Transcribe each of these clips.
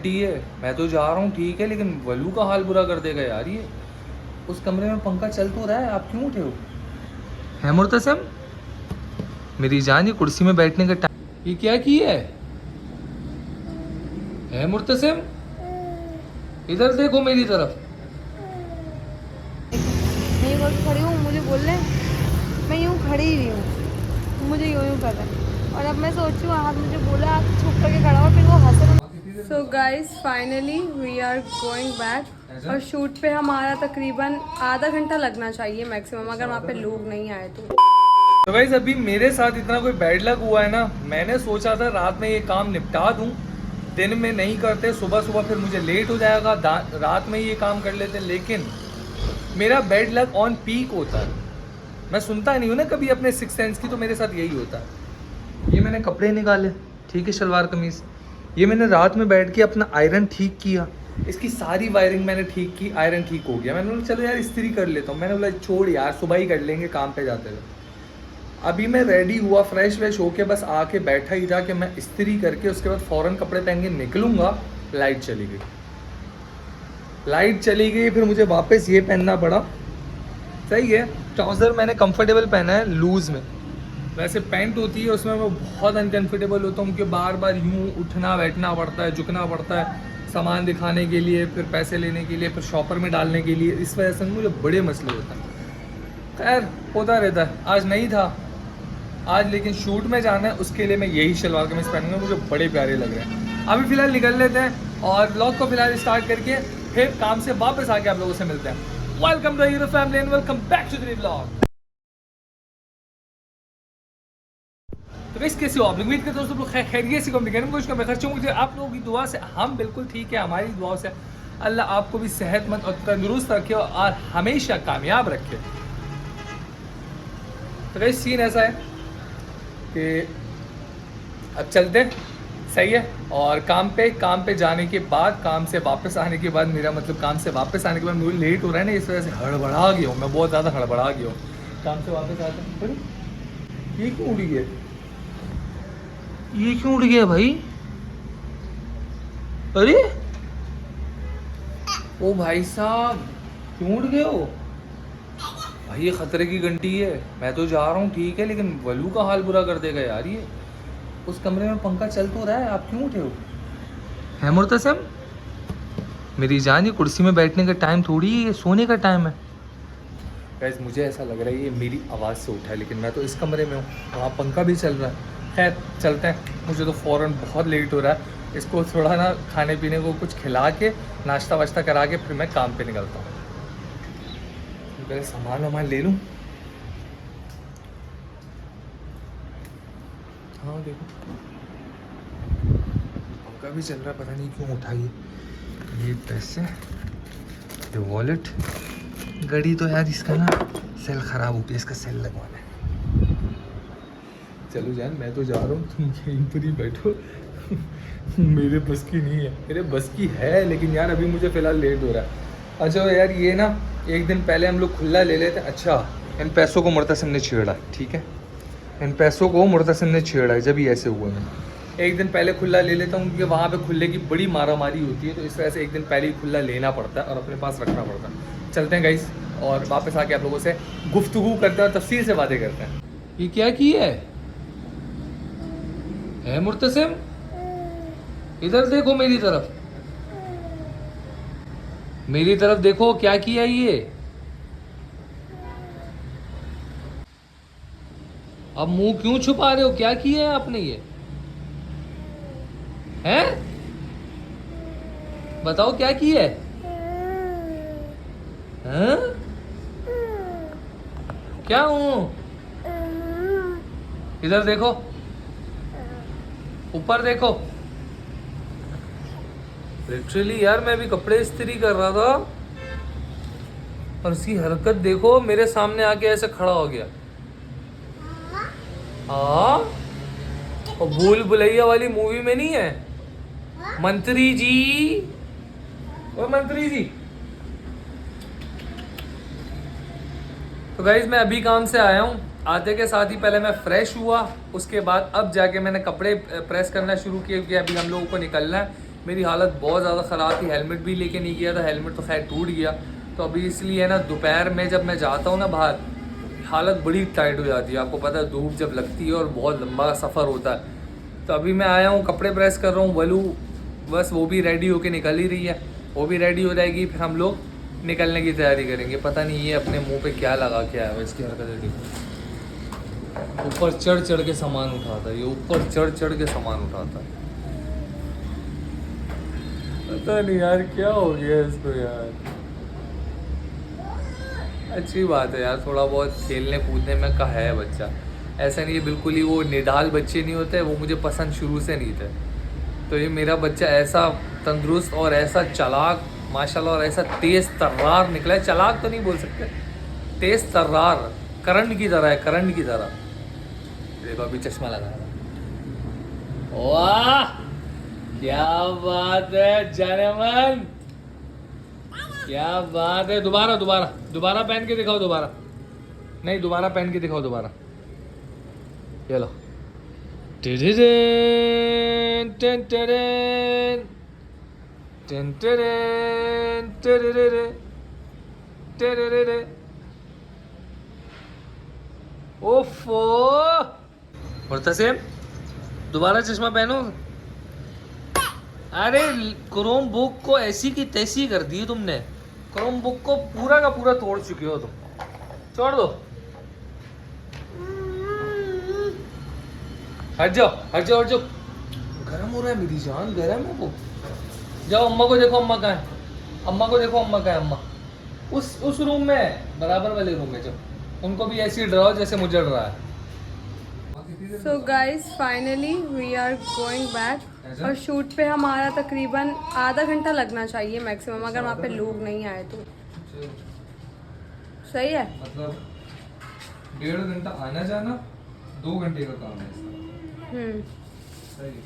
ठीक है, मैं तो जा रहा हूँ ठीक है, लेकिन वल्लू का हाल बुरा कर देगा यार ये। उस कमरे में पंखा चल तो रहा है, आप क्यों उठे हो? है मुर्तसिम, मेरी जान, ये कुर्सी में बैठने का टाइम ये क्या की है मुर्तसिम, इधर देखो मेरी तरफ। मैं यूँ खड़ी हूँ, मुझे बोल रहे हैं मैं यूँ खड़ी हुई हूँ, मुझे यूँ यूँ कर रहा है। और अब मैं सोच रही हूँ आप मुझे बोला आप छुप करके खड़ा हो, फिर वो हंस रहा। So guys finally we are going back और शूट पे हमारा तकरीबन आधा घंटा लगना चाहिए मैक्सिमम, अगर वहाँ पे लोग नहीं आए तो गाइस अभी मेरे साथ इतना कोई बैड लक हुआ है ना, मैंने सोचा था रात में ये काम निपटा दूं, दिन में नहीं करते, सुबह सुबह फिर मुझे लेट हो जाएगा, रात में ये काम कर लेते, लेकिन मेरा बैड लक ऑन पीक होता है। मैं सुनता नहीं हूँ ना कभी अपने सिक्स सेंस की, तो मेरे साथ यही होता है। ये मैंने कपड़े निकाले, ठीक है, शलवार कमीज, ये मैंने रात में बैठ के अपना आयरन ठीक किया, इसकी सारी वायरिंग मैंने ठीक की, आयरन ठीक हो गया। मैंने बोला चलो यार इस्त्री कर लेता हूँ, मैंने बोला छोड़ यार सुबह ही कर लेंगे काम पे जाते हुए। अभी मैं रेडी हुआ, फ्रेश व्रेश होके बस आके बैठा ही था कि मैं इस्त्री करके उसके बाद फ़ौरन कपड़े पहन के निकलूँगा, लाइट चली गई। लाइट चली गई, फिर मुझे वापस ये पहनना पड़ा। सही है, ट्राउज़र मैंने कंफर्टेबल पहना है लूज़ में, वैसे पैंट होती है उसमें मैं बहुत अनकंफर्टेबल होता हूँ कि बार बार यूँ उठना बैठना पड़ता है, झुकना पड़ता है, सामान दिखाने के लिए, फिर पैसे लेने के लिए, फिर शॉपर में डालने के लिए, इस वजह से मुझे बड़े मसले होते हैं। खैर होता रहता है, आज नहीं था, आज लेकिन शूट में जाना है, उसके लिए मैं यही शलवार कमीज पहनूंगा, मुझे बड़े प्यारे लग रहे हैं। अभी फ़िलहाल निकल लेते हैं और ब्लॉग को फिलहाल स्टार्ट करके फिर काम से वापस आके आप लोगों से मिलते हैं। Welcome to Hero Family and welcome back to the vlog. तो गाइस कैसे हो आप लोग? उम्मीद करते हो सब लोग खैरियत से मैं खर्च मुझे आप लोगों की दुआ से हम बिल्कुल ठीक है, हमारी दुआ से अल्लाह आपको भी सेहतमंद और तंदुरुस्त रखे और हमेशा कामयाब रखे। तो गाइस सीन ऐसा है कि अब चलते, सही है, और काम पे जाने के बाद, काम से वापस आने के बाद, मेरा मतलब काम से वापस आने के बाद मुझे लेट हो रहा है ना, इस वजह से हड़बड़ा गया हूँ मैं, बहुत ज़्यादा हड़बड़ा गया हूँ। काम से वापस आते हैं, ये क्यों उड़ी है, ये क्यों उड़ गया भाई? अरे ओ भाई साहब, क्यों उड़ गए हो भाई? ये खतरे की घंटी है, मैं तो जा रहा हूँ ठीक है, लेकिन वल्लू का हाल बुरा कर देगा यार ये। उस कमरे में पंखा चल तो रहा है, आप क्यों उठे हो? है मुर्तसिम, मेरी जान, ये कुर्सी में बैठने का टाइम थोड़ी है, ये सोने का टाइम है। गाइस मुझे ऐसा लग रहा है ये मेरी आवाज़ से उठा है, लेकिन मैं तो इस कमरे में हूँ, वहाँ पंखा भी चल रहा है। खैर चलते हैं, मुझे तो फ़ौरन बहुत लेट हो रहा है, इसको थोड़ा ना खाने पीने को कुछ खिला के, नाश्ता वाश्ता करा के फिर मैं काम पे निकलता हूँ। पहले सामान वामान ले लूँ। हाँ देखो पंखा भी चल रहा है, पता नहीं क्यों उठाइए। ये पैसे, ये वॉलेट, घड़ी तो यार इसका ना सेल ख़राब हो गया, इसका सेल लगवाना है। चलो जान, मैं तो जा रहा हूँ, तुम यहीं पर ही बैठो। मेरे बस की नहीं है, मेरे बस की है, लेकिन यार अभी मुझे फ़िलहाल लेट हो रहा है। अच्छा यार ये ना एक दिन पहले हम लोग खुला ले लेते। अच्छा इन पैसों को मुर्तसिम ने छेड़ा, ठीक है, इन पैसों को मुर्तसिम ने छेड़ा है, जब ही ऐसे हुए हैं। एक दिन पहले खुला ले लेता हूँ, क्योंकि वहाँ पे खुले की बड़ी मारामारी होती है, तो इस वजह से एक दिन पहले ही खुला लेना पड़ता है और अपने पास रखना पड़ता है। चलते हैं गाइस, और वापस आके आप लोगों से गुफ्तगू करते हैं और तफसील से बातें करते हैं। ये क्या की है मुर्तसिम, इधर देखो मेरी तरफ, मेरी तरफ देखो, क्या किया ये? अब मुंह क्यों छुपा रहे हो, क्या किया है आपने ये? हैं? बताओ क्या किया है? हैं? क्या हूं? इधर देखो, ऊपर देखो। लिटरली यार मैं भी कपड़े इस्त्री कर रहा था और उसकी हरकत देखो, मेरे सामने आके ऐसे खड़ा हो गया। हाँ, और भूल भुलैया वाली मूवी में नहीं है मंत्री जी, ओ मंत्री जी। तो गाइज मैं अभी काम से आया हूँ, आते के साथ ही पहले मैं फ्रेश हुआ, उसके बाद अब जाके मैंने कपड़े प्रेस करना शुरू किए, क्योंकि अभी हम लोगों को निकलना है। मेरी हालत बहुत ज़्यादा ख़राब थी। हेलमेट भी लेके नहीं गया था, हेलमेट तो खैर टूट गया। तो अभी इसलिए ना दोपहर में जब मैं जाता हूँ ना बाहर, हालत बड़ी टाइट हो जाती है। आपको पता है धूप जब लगती है और बहुत लंबा सफ़र होता है। तो अभी मैं आया हूँ, कपड़े प्रेस कर रहा हूँ। वलू बस वो भी रेडी होके निकल ही रही है, वो भी रेडी हो जाएगी, फिर हम लोग निकलने की तैयारी करेंगे। पता नहीं ये अपने मुंह पे क्या लगा के आया है, इसकी हरकतें देखो। ऊपर चढ़ चढ़ के सामान उठाता है ये, ऊपर चढ़ चढ़ के सामान उठाता है। पता नहीं यार क्या हो गया इसको यार। अच्छी बात है यार, थोड़ा बहुत खेलने कूदने में का है बच्चा। ऐसा नहीं है बिल्कुल ही वो निढाल बच्चे नहीं होते, वो मुझे पसंद शुरू से नहीं थे। तो ये मेरा बच्चा ऐसा तंदुरुस्त और ऐसा चालाक माशाल्लाह, और ऐसा तेज़ तर्रार निकला है। चालाक तो नहीं बोल सकते, तेज़ तर्रार, करंट की तरह है, करंट की तरह। देखो अभी चश्मा लगा रहा। वाह क्या बात है जनमन, क्या बात है। दोबारा दोबारा दोबारा पहन के दिखाओ, दोबारा नहीं, दोबारा पहन के दिखाओ, दोबारा। ये लो। टिडिडिन, टिन टिडिन, टिन टिडिन, टिडिडिन, टिडिडिन। ओफो मुर्तसिम, दोबारा चश्मा पहनो। अरे क्रोम बुक को ऐसी की तैसी कर दी तुमने, क्रोम बुक को पूरा का पूरा तोड़ चुके हो तुम। छोड़ दो, हट जाओ हट जाओ हट जाओ। गर्म हो रहा है मेरी जान, गर्म है वो। जाओ अम्मा को देखो, अम्मा कहाँ है, अम्मा को देखो, अम्मा कहाँ है। अम्मा उस रूम में है, बराबर वाले रूम में। जाओ उनको भी ऐसे ही डराओ जैसे मुझे डरा है। So guys finally we are going back, और शूट पे हमारा तकरीबन आधा घंटा लगना चाहिए मैक्सिमम, अगर वहाँ पे लोग नहीं आए तो। सही है, मतलब 1.5 घंटा आना जाना, 2 घंटे का काम है इसका। सही है।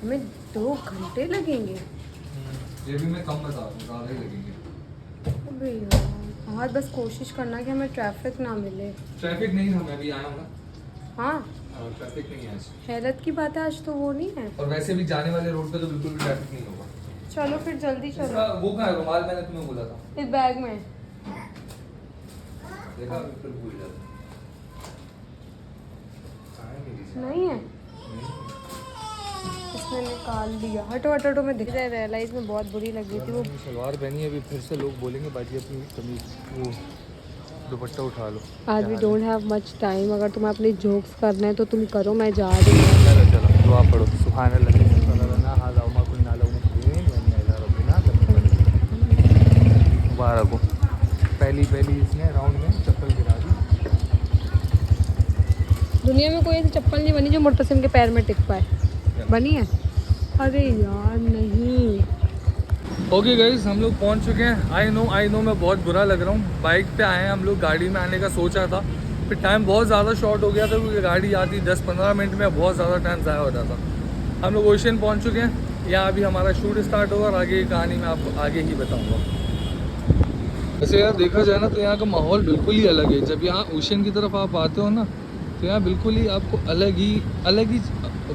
हमें 2 घंटे लगेंगे। ये भी मैं कम बता दूँ, ज़्यादा ही लगेंगे। अबे यार, आज बस कोशिश करना कि हमें ट्रैफिक ना मिले। ट्रैफिक नहीं था, मैं भी आया हूँ ना। हाँ ट्रैफिक नहीं है आज। हैरत की बात है, आज तो वो नहीं है। और वैसे भी जाने वाले रोड पे तो बिल्कुल भी ट्रैफिक नहीं होगा। चलो फिर जल्दी चलो। इसका वो कहाँ है रुमाल, मैंने तुम्हें बोला था। इस बैग में देखा, बिल्कुल भूल जाता। नहीं है, इसने निकाल दिया। हटो हटो हटो, मैं दिख रहा है, रियलाइज में बहुत बुरी लग रही थी वो। सलवार पहनी है, अभी फिर से लोग बोलेंगे बाजी अपनी कमीज वो दुपट्टा उठा लो। आज we don't have much time, अगर तुम्हें अपने जोक्स करने हैं तो तुम करो, मैं जा रही हूँ। चलो चलो दुआ पढ़ो। सुभान अल्लाह हाज़ा मा कुन्ना लहू मुक़रिनीन व इन्ना इला रब्बिना लमुनक़लिबून। मुबारक हो, पहली इसने राउंड में चप्पल गिरा दी। दुनिया में कोई ऐसी चप्पल नहीं बनी जो मुर्तसिम के पैर में टिक पाए। बनी है? अरे यार नहीं। ओके गाइस, हम लोग पहुंच चुके हैं। आई नो मैं बहुत बुरा लग रहा हूँ। बाइक पे आए हैं हम लोग, गाड़ी में आने का सोचा था, फिर टाइम बहुत ज़्यादा शॉर्ट हो गया था क्योंकि गाड़ी आती 10-15 मिनट में, बहुत ज़्यादा टाइम ज़ाया हो जाता। हम लोग ओशन पहुँच चुके हैं। यहाँ अभी हमारा शूट स्टार्ट होगा और आगे की कहानी मैं आपको आगे ही बताऊँगा। वैसे यार देखा जाए ना तो यहाँ का माहौल बिल्कुल ही अलग है। जब यहाँ ओशन की तरफ आप आते हो ना तो यहाँ बिल्कुल ही आपको अलग ही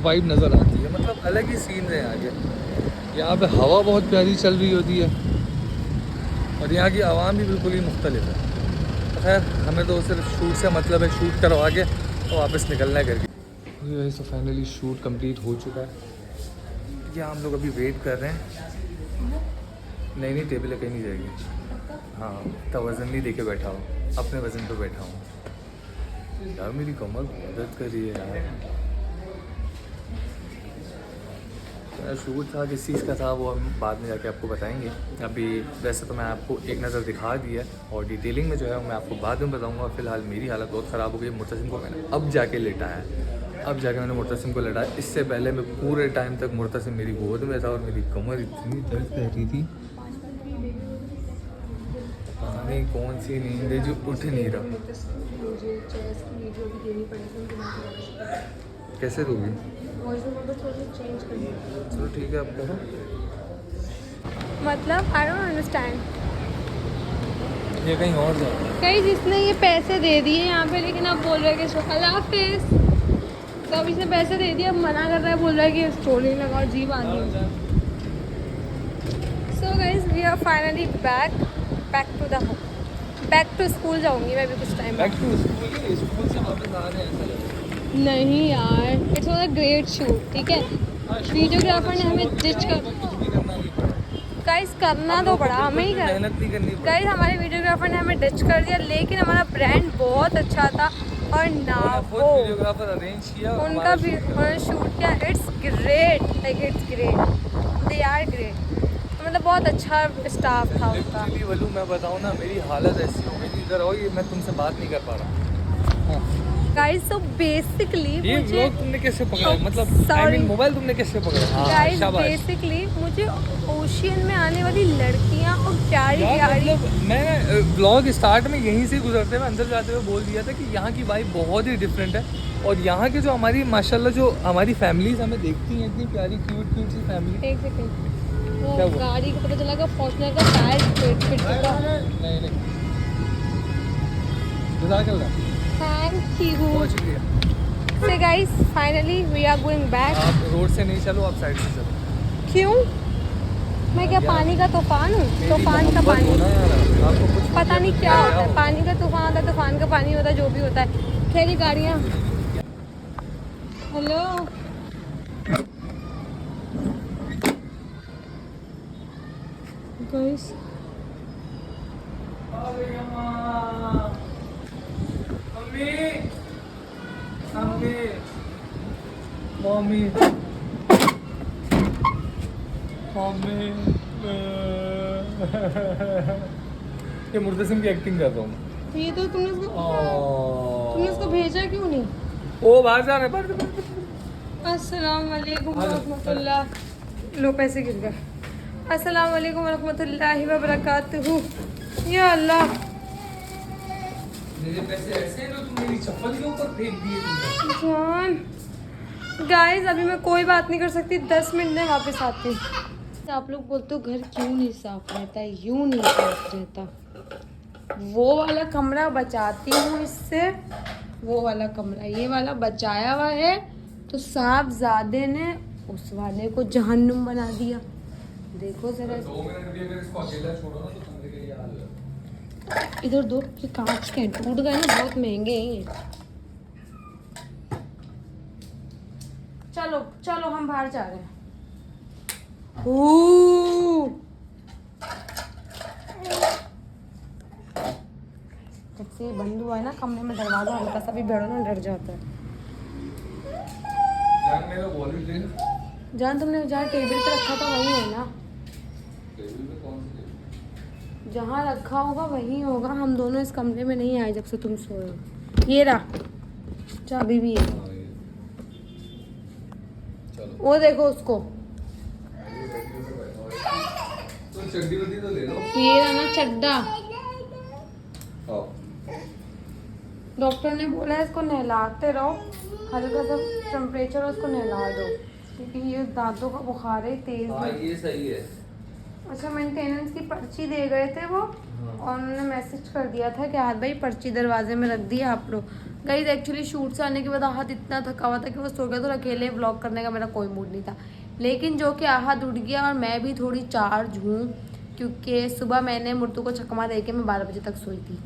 वाइब नज़र आती है, मतलब अलग ही सीन है यहाँ के। यहाँ पे हवा बहुत प्यारी चल रही होती है और यहाँ की आवाम भी बिल्कुल ही मुख्तलिफ है। खैर हमें तो सिर्फ शूट से मतलब है, शूट करवा के तो वापस निकलना है करके। वैसे फाइनली शूट कंप्लीट हो चुका है। यहाँ हम लोग अभी वेट कर रहे हैं। नहीं टेबल कहीं नहीं जाएगी। हाँ इतना वज़न नहीं देके बैठा हूँ, अपने वज़न पे बैठा हूँ। यार मेरी कमर बहुत दर्द कर रही है यार। शूट था किस चीज़ का था वो हम बाद में जाके आपको बताएंगे। अभी वैसे तो मैं आपको एक नज़र दिखा दी है और डिटेलिंग में जो है मैं आपको बाद में बताऊंगा। फ़िलहाल मेरी हालत बहुत ख़राब हो गई। मुर्तसिम को मैंने अब जाके लेटाया है, अब जाके मैंने मुर्तसिम को लेटाया। इससे पहले मैं पूरे टाइम तक मुर्तसिम मेरी गोद में था और मेरी कमर इतनी दर्द कर रही थी, पता नहीं कौन सी नींद है जो उठ नहीं रहा। कैसे दोगी? चलो ठीक है, आप करो। मतलब आई डोंट अंडरस्टैंड। ये कहीं और जाता है। कहीं जिसने ये पैसे दे दिए यहाँ पे, लेकिन अब बोल रहे हैं कि अल्लाह हाफिज़। तो अब इसने पैसे दे दिए, अब मना कर रहा है, बोल रहा है कि स्टोरी लगाओ, जी बात है। So guys we are finally back to the home, back to school जाऊंगी मैं भी कुछ time back to school, school से वापस आ रहे हैं ऐसा लग रहा है। नहीं यार, it's was a great shoot, ठीक है। वीडियोग्राफर ने हमें डिच कर, कुछ भी करना नहीं पड़ा। गाइस करना तो पड़ा, हमें ही कर, मेहनत नहीं करनी पड़ी। गाइस हमारे वीडियोग्राफर ने हमें डिच कर दिया, लेकिन हमारा ब्रांड बहुत अच्छा था और ना वो वीडियोग्राफर अरेंज किया, उनका भी उन्होंने शूट किया। It's great, like it's great, they are great, मतलब बहुत अच्छा स्टाफ था उनका। लिटरली वलू मैं बताऊँ ना, मेरी हालत ऐसी हो गई थी, इधर आओ, ये मैं तुमसे बात नहीं कर पा रहा। गाइस सो बेसिकली ये मुझे व्लॉग तुमने कैसे पकड़ा? Oh, मतलब sorry. मोबाइल तुमने कैसे पकड़ा? हाँ, गाइस शाबाश। बेसिकली मुझे ओशियन में आने वाली लड़कियां और प्यारी यार प्यारी, मतलब मैं ब्लॉग स्टार्ट में यहीं से गुजरते हुए अंदर जाते हुए बोल दिया था कि यहाँ की वाइब बहुत ही डिफरेंट है, और यहाँ के जो हमारी माशाल्लाह जो हमारी फैमिलीज हमें देखती हैं, इतनी प्यारी क्यूट सी फैमिली। एक सेकंड, वो क्या हुआ? गाड़ी को पता चला कि फॉर्च्यूनर का टायर फिट चुका। नहीं मजाक चल रहा। Thank you. बहुत शुक्रिया। So guys finally we are going back. आप रोड से नहीं चलो, आप साइड से चलो। क्यों? मैं क्या यार, पानी का तूफान हूँ? मेरी तूफान का मोहब्बत पानी हो ना यार, आपको कुछ पता नहीं क्या हो होता गया है, हो। पानी का तूफान होता है, तूफान का पानी होता है, जो भी होता है। खैर ये गाड़ियाँ, हेलो गाइस, मम्मी ये मुर्तसिम की एक्टिंग कर रहा हूँ मैं। ये तो तुमने उसको भेजा क्यों नहीं? ओ बाहर जा रहे हैं। अस्सलाम वालेकुम रहमतुल्लाह, लो पैसे गिर गए। अस्सलाम वालेकुम रहमतुल्लाहि व बरकातहू। या अल्लाह, मेरे पैसे ऐसे हैं जो तुम मेरी चप्पल के ऊपर फेंक दिए तुमने। जान गाइस अभी मैं कोई बात नहीं कर सकती, 10 मिनट में वापस आती हूँ। आप लोग बोलते हो घर क्यों नहीं साफ रहता, यूं नहीं साफ रहता। वो वाला कमरा बचाती हूँ इससे, वो वाला कमरा, ये वाला बचाया हुआ है, तो साहबजादे ने उस वाले को जहन्नुम बना दिया। देखो जरा 2 मिनट भी अगर इसको अकेला छोड़ो ना तो कमरे का ये हाल हो जाता है। इधर दो, ये कांच के हैं, टूट गए ना, बहुत महंगे हैं ये। चलो चलो हम बाहर जा रहे हैं। जब से ये बंद हुआ है ना कमरे में दरवाजा, हल्का सा भी भिड़ो ना डर जाता है। जान मेरा वॉलेट ले लो। जान तुमने जहाँ टेबल पे रखा था वही है ना? टेबल पे कौन सी टेबल? जहाँ रखा होगा वही होगा। हम दोनों इस कमरे में नहीं आए जब से तुम सोए हो। ये रहा चाबी भी है, हाँ, ये। चलो वो देखो उसको। तो चड्डी वड्डी तो ले लो। ये रहा ना चड्डा। आओ। डॉक्टर ने बोला है इसको नहलाते रहो, हल्का सा टेम्परेचर है उसको नहला दो, क्योंकि ये दांतों का बुखार है तेज हाँ है। ये सही है। अच्छा मेंटेनेंस की पर्ची दे गए थे वो, और उन्होंने मैसेज कर दिया था कि आज भाई पर्ची दरवाजे में रख दी आप लोग। गाइस एक्चुअली शूट से आने के बाद आहत इतना थका हुआ था कि वो सो गया, तो अकेले व्लॉग करने का मेरा कोई मूड नहीं था। लेकिन जो कि आहत उठ गया और मैं भी थोड़ी चार्ज हूँ, क्योंकि सुबह मैंने मुर्तू को चकमा दे के मैं 12 बजे तक सोई थी।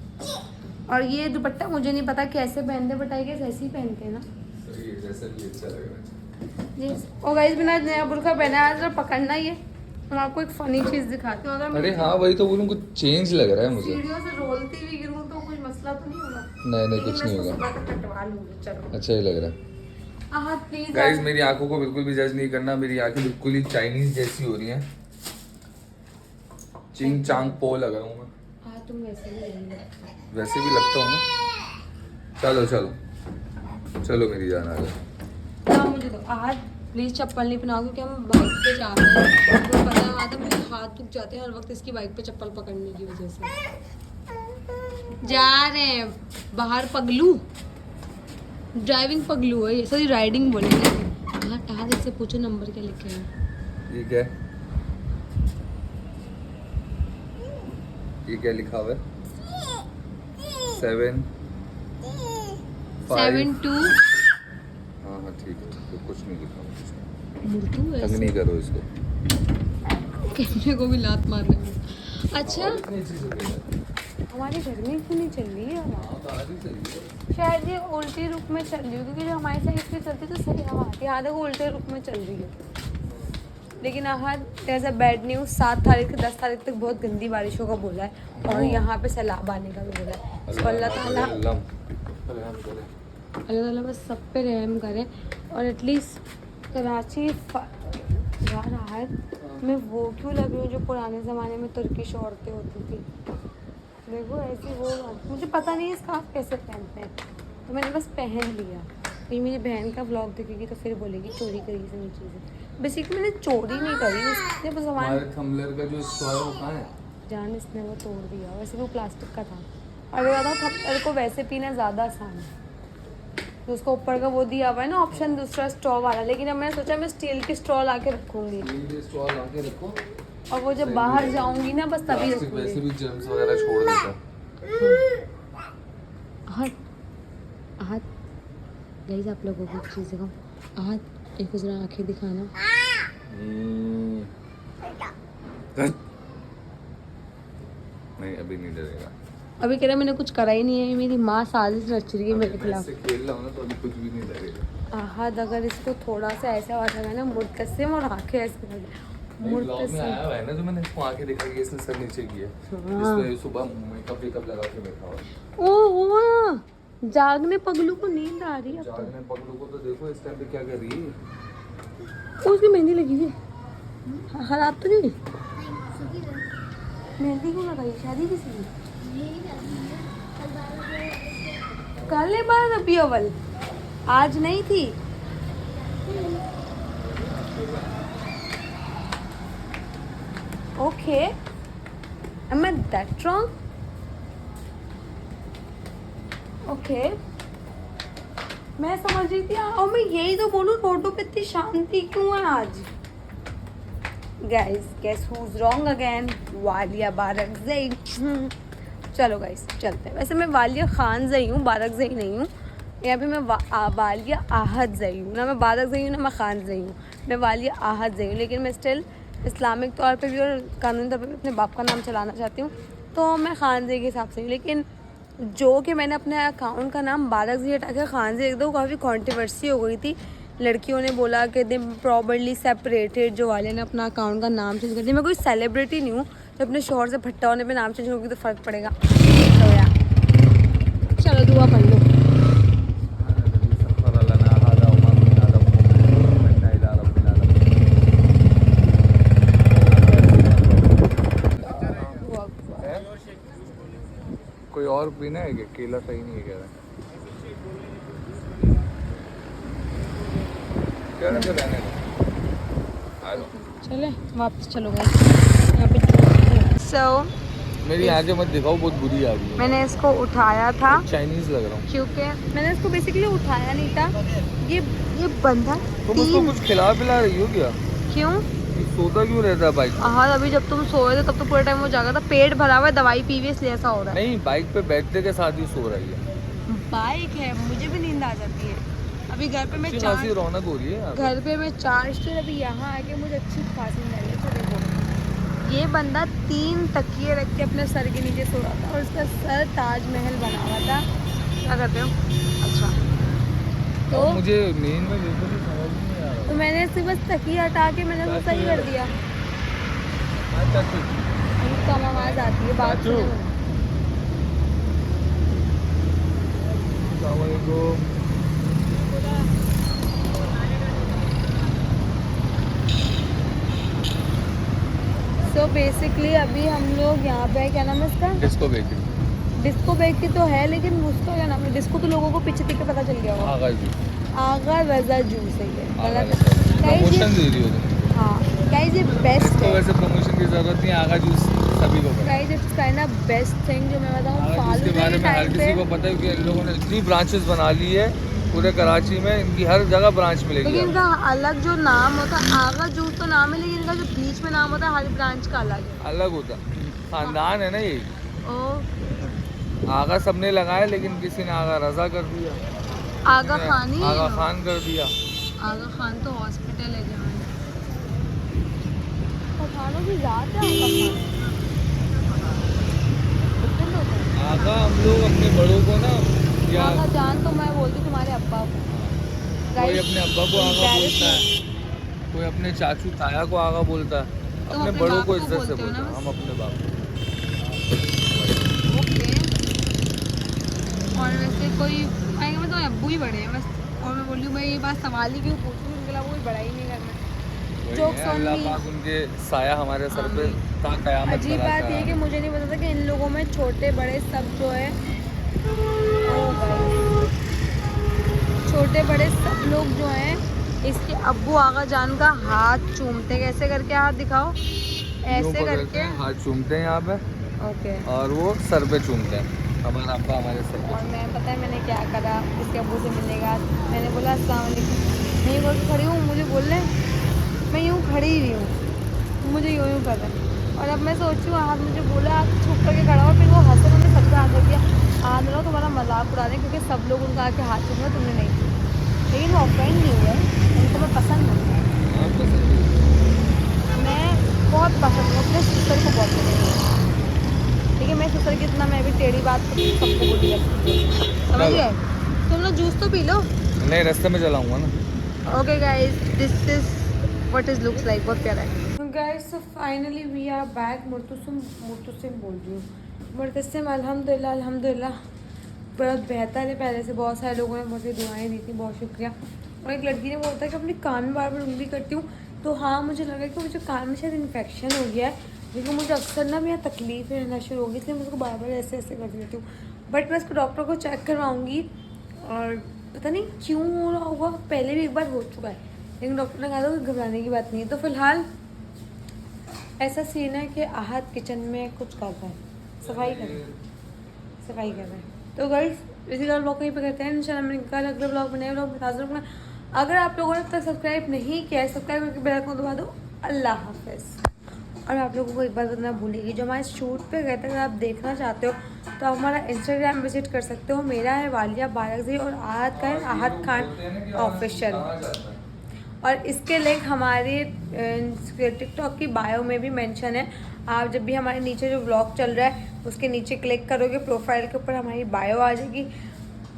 और ये दुपट्टा मुझे नहीं पता कैसे पहनते, बट आई गेस ऐसे ही पहनते हैं ना। सही है, जैसा भी अच्छा लग रहा है। यस। और गाइस बिना नया बुर्का पहना है, आज जरा पकड़ना ही है। हम आपको एक फनी चीज दिखाते हैं। अगर अरे हाँ वही तो बोलूँ, कुछ चेंज लग रहा है मुझे। सीढ़ियों से रोलती हुई गिरूं तो कुछ मसला तो नहीं होगा? नहीं कुछ नहीं मैं होगा। सुबह तक कटवा लूंगी। चलो अच्छा ही लग रहा है। हाँ प्लीज गाइस मेरी आंखों को बिल्कुल भी जज नहीं करना, मेरी आंखें बिल्कुल ही चाइनीज जैसी हो रही हैं। चिंग चांग पो लग रहा हूँ मैं। हाँ तुम वैसे ही नहीं लगता। वैसे भी लगता हूँ ना। चलो चलो चलो मेरी जान आ गई। हाँ मुझे दो आज प्लीज चप्पल नहीं पहनाओ, क्योंकि हम बाइक पे जा रहे हैं। तो पता है आता मेरे हाथ दुख जाते हैं हर वक्त इसकी बाइक पे चप्पल पकड़ने की वजह से। जा रहे हैं बाहर, पगलू ड्राइविंग पगलू है ये, सॉरी राइडिंग बोलेंगे। हाँ टार इससे पूछो नंबर क्या लिखे हैं। ये क्या है? ये क्या लिखा हुआ है? 7 5 7 2 हाँ ठीक है, कुछ नहीं दिखा, मुर्तू तंग ऐसे नहीं करो इसको। कैमरे को भी लात मारने में। अच्छा इतनी चीज़ें भी है। हमारे घर में क्यों नहीं चल रही है हवा? हाँ, तो आधी चली है। शायद ये उल्टी रुख में चल रही है, क्योंकि जो हमारी साइड से चलती तो सही हवा आती है, यहाँ देखो उल्टे रुख में चल रही है। लेकिन आहद there is a bad news, 7 तारीख से 10 तारीख तक बहुत गंदी बारिशों का बोला है और यहाँ पे सैलाब आने का भी बोला है। तो अल्लाह ताला बस सब पे रहम करे और एटलीस्ट कराची यार आहद मैं वो क्यों लग रही हूँ जो पुराने ज़माने में तुर्किश औरतें होती थी। देखो ऐसी वो मुझे पता नहीं है स्कार्फ कैसे पहनते हैं, तो मैंने बस पहन लिया। कहीं मेरी बहन का व्लॉग देखेगी तो फिर बोलेगी चोरी करी इसने चीज़ें। बेसिकली मैंने चोरी नहीं करी, उसने बस हमारे हमारे थम्बलर का जो स्टॉल है वो कहाँ है? जान इसने वो तोड़ दिया। वैसे वो प्लास्टिक का था और मैं बताऊँ थप्पड़ को वैसे पीना ज़्यादा आसान है, तो उसका ऊपर का वो दिया हुआ है ना ऑप्शन दूसरा स्ट्रॉ वाला, लेकिन अब मैंने सोचा मैं स्टील की स्ट्रॉ ला के रखूँगी ये स्टॉल आके रखो, और वो जब बाहर जाऊँगी ना बस तभी प्लास्टिक वैसे रखूँगी। भी जर्म्स वगैरह छोड़ देता है। आहत गाइस आप लोगों को एक चीज़ दिखाऊं। आहत एक जरा आंखें दिखाना। नहीं अभी नहीं डरेगा। अभी कह रहा मैंने कुछ करा ही नहीं है, मेरी माँ साजिश रच रही है मेरे खिलाफ। इससे खेल रहा हूँ ना तो अभी कुछ भी नहीं डरेगा। आहत अगर इसको थोड़ा सा ऐसा आवाज लगा ना मुर्तसिम और आंखें ऐसे ब्लॉग में मुर्तसिम। आया हुआ है ना जो मैंने इसको आंखें दिखाई है, इसने सर नीचे किया, हाँ। इसमें सुबह मेकअप वेकअप लगा के बैठा हुआ है। ओ जागने पगलू को नींद आ रही है अब तो। जागने पगलू को तो देखो इस टाइम पे क्या कर रही है। ओ, उसकी मेहंदी लगी है, खराब तो नहीं हुई? मेहंदी क्यों लगाई? शादी किसी की? कल है 12 रबी अव्वल, आज नहीं थी। Okay am I that wrong? Okay मैं समझ रही थी और मैं यही तो बोलूँ फोटो पे इतनी शांति क्यों है आज। Guys guess who is wrong again? Walia Barakzai. चलो गाइस चलते हैं। वैसे मैं वालिया खानज़ई हूँ, बारकज़ई नहीं हूँ। यहाँ पे मैं वालिया आहदज़ई हूँ ना, मैं बारकज़ई हूँ ना मैं खानज़ई हूँ, मैं वालिया आहदज़ई हूँ। लेकिन मैं स्टिल इस्लामिक तौर पे भी और कानूनी तौर पे भी अपने बाप का नाम चलाना चाहती हूँ, तो मैं खानज़ई के हिसाब से हूँ। लेकिन जो कि मैंने अपने अकाउंट का नाम बारकज़ई हटा के खानज़ई रख दो, काफ़ी कंट्रोवर्सी हो गई थी। लड़कियों ने बोला कि दे प्रॉबरली सेपरेटेड, जो वाले ने अपना अकाउंट का नाम चेंज कर दिया। मैं कोई सेलिब्रिटी नहीं हूँ तो अपने शोहर से भट्टा होने पे नाम चेंज होगी तो फ़र्क पड़ेगा। तो यार चलो दुआ कर लो। कोई और पीना है क्या? केला सही नहीं है कह रहा है। क्या रहने दो। आ जाओ। चले वापस चलो गए यहाँ पे। सो मेरी आंखें मत दिखाओ, बहुत बुरी आ रही है। मैंने इसको उठाया था चाइनीज लग रहा हूँ। क्योंकि मैंने इसको बेसिकली उठाया नहीं था, ये बंधा तुम उसको कुछ खिला पिला रही हो क्या? क्यों? सोता क्यों रहता है बाइक? हाँ अभी जब तुम सोए थे तब तो पूरा टाइम वो जागा था, पेट भरा हुआ है, दवाई पी हुई इसलिए ऐसा हो रहा है। नहीं, बाइक पे बैठने के साथ ही सो रही है। बाइक है, मुझे भी नींद आ जाती है। अभी घर पे मैं अच्छी चार खासी रौनक हो रही है यहाँ पे। घर पे मैं चार स्टोर अभी यहाँ आके मुझे अच्छी खासी नींद आ रही है। तो देखो ये बंदा 3 तकिए रख के अपने सर के नीचे सो रहा था और उसका सर ताजमहल बना हुआ था। क्या करते हो? अच्छा तो मुझे नींद में बिल्कुल भी समझ नहीं आ रहा। तो मैंने इसे बस तकिया हटा के मैंने उसको सही कर दिया। अच्छा ठीक। कम आवाज़ आती है बात चाचू। सुनने में। सो बेसिकली अभी हम लोग यहाँ पे, क्या नाम है इसका? Disco bakery. डिस्को बेकरी तो है लेकिन उसका क्या नाम है? डिस्को तो लोगों को पीछे दिख के पता चल गया होगा। आगा जी। आगा रजा जूस है ये। आगा गलत जी। है। प्रमोशन दे रही हो तुम। हाँ गाइस ये बेस्ट इसको है। वैसे प्रमोशन की जरूरत नहीं है, आगा जूस सभी को पता है। Guys it's kind of best thing जो मैं बताऊँ आगा जूस के फालतू बारे के में हर टाइम किसी पे। को पता है कि इन लोगों ने इतनी ब्रांचेस बना ली है पूरे कराची में, इनकी हर जगह ब्रांच मिलेगी। लेकिन इनका अलग जो नाम होता है आगा जूस तो नाम है, लेकिन इनका जो बीच में नाम होता है हर ब्रांच का अलग है। अलग होता खानदान है ना ये। ओ आगा सबने लगाया लेकिन किसी ने आगा रजा कर दिया, आगा खान ही आगा है। खान कर दिया। आगा खान तो हॉस्पिटल है जहाँ पठानों की जात है आगा हम लोग अपने बड़ों को ना या आगा जान तो मैं बोलती तुम्हारे अब्बा को। कोई अपने अब्बा को आगा बोलता है, कोई अपने चाचू ताया को आगा बोलता है, तुम अपने अपने बड़ों बाप को को इज्जत से बोलते हो ना बोलता है। बस? हम अपने बाप को। ओके। और वैसे कोई आएगा मैं तो अब्बू ही बड़े हैं बस। और मैं बोल रही हूँ भाई ये बात सवाल ही क्यों पूछ रही हूँ, उनके अलावा कोई बड़ा ही नहीं करना। वही Jokes है, on अल्लाह me। पाक उनके साया हमारे सर पे आमीन। ता कयामत अजीब करा बात ये कि मुझे नहीं पता था कि इन लोगों में छोटे बड़े सब जो है छोटे बड़े सब लोग जो हैं इसके अब्बू आगा जान का हाथ चूमते हैं। कैसे करके हाथ दिखाओ, यूं ऐसे पकड़ते करके। हैं, हाथ चूमते हैं यहाँ पे ओके। और वो सर पे चूमते हैं। हमारा अब्बा हमारे सर पे और मैं पता है मैंने क्या करा इसके अब्बू से मिलने के बाद, मैंने बोला अस्सलाम वालेकुम। मैं यूँ करके खड़ी हूँ, मुझे बोल रहे हैं मैं यूँ खड़ी हुई हूँ, मुझे यूँ कर रहा है। और अब मैं सोच रही हूँ आज मुझे बोला आप छुप करके खड़ा हो, फिर वो हंस रहे, उन्होंने सबका आंसर दिया आज ना तुम्हारा मजाक उड़ा रहे हैं क्योंकि सब लोग उनका आके हाथ चूमा तुमने नहीं किया। लेकिन वो ऑफेंड नहीं हुआ है, उनको मैं पसंद हूँ। आप पसंद है। मैं बहुत पसंद हूँ अपने सिस्टर को बहुत पसंद हूँ। ठीक है मैं सिस्टर की इतना मैं भी टेढ़ी बात तो सबको बोली जाती है, समझ गए? तुम लोग जूस तो पी लो। नहीं, रास्ते में चलाऊंगा ना। Okay guys this is what is looks like, बहुत प्यारा है। Guys so finally we are back. मुर्तुसिम बोल रही हूँ, मुर्तसिम अल्हम्दुलिल्लाह अल्हम्दुलिल्लाह बहुत बेहतर है पहले से। बहुत सारे लोगों ने मुझे दुआएं दी थी, बहुत शुक्रिया। और एक लड़की ने बोलता है कि अपने कान में बार बार उंगली करती हूँ, तो हाँ मुझे लगा कि मुझे कान में शायद इन्फेक्शन हो गया है, लेकिन मुझे अक्सर ना मेरा तकलीफ रहना शुरू होगी, इसलिए मैं उसको बार बार ऐसे ऐसे कर देती हूँ। बट मैं इसको डॉक्टर को चेक करवाऊँगी और पता नहीं क्यों हो रहा होगा, पहले भी एक बार हो चुका है, लेकिन डॉक्टर ने कहा था कि घबराने की बात नहीं है। तो फिलहाल ऐसा सीन है कि आहत किचन में कुछ कर रहा है, सफाई कर रहा है। तो गाइस इसी का ब्लॉग कहीं पे करते हैं, इंशाल्लाह मैं कल अगले ब्लॉग बनाए ब्लॉग बता दूँगा। अगर आप लोगों ने अब तक सब्सक्राइब नहीं किया है, सब्सक्राइब करके बेल आइकन दबा दो। अल्लाह हाफिज़। और आप लोगों को एक बात बताना भूलेगी, जो हमारे शूट पे गए थे, अगर आप देखना चाहते हो तो आप हमारा इंस्टाग्राम विजिट कर सकते हो। मेरा है वालिया बारगजी और आहत का है आहत खान ऑफिशियल। और इसके लिंक हमारे टिकटॉक की बायो में भी मेंशन है। आप जब भी हमारे नीचे जो व्लॉग चल रहा है उसके नीचे क्लिक करोगे, प्रोफाइल के ऊपर हमारी बायो आ जाएगी।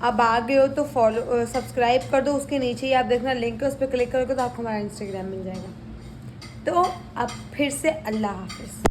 अब आ गए हो तो फॉलो सब्सक्राइब कर दो, उसके नीचे ही आप देखना लिंक है, उस पर क्लिक करोगे तो आपको हमारा इंस्टाग्राम मिल जाएगा। तो अब फिर से अल्लाह हाफिज़।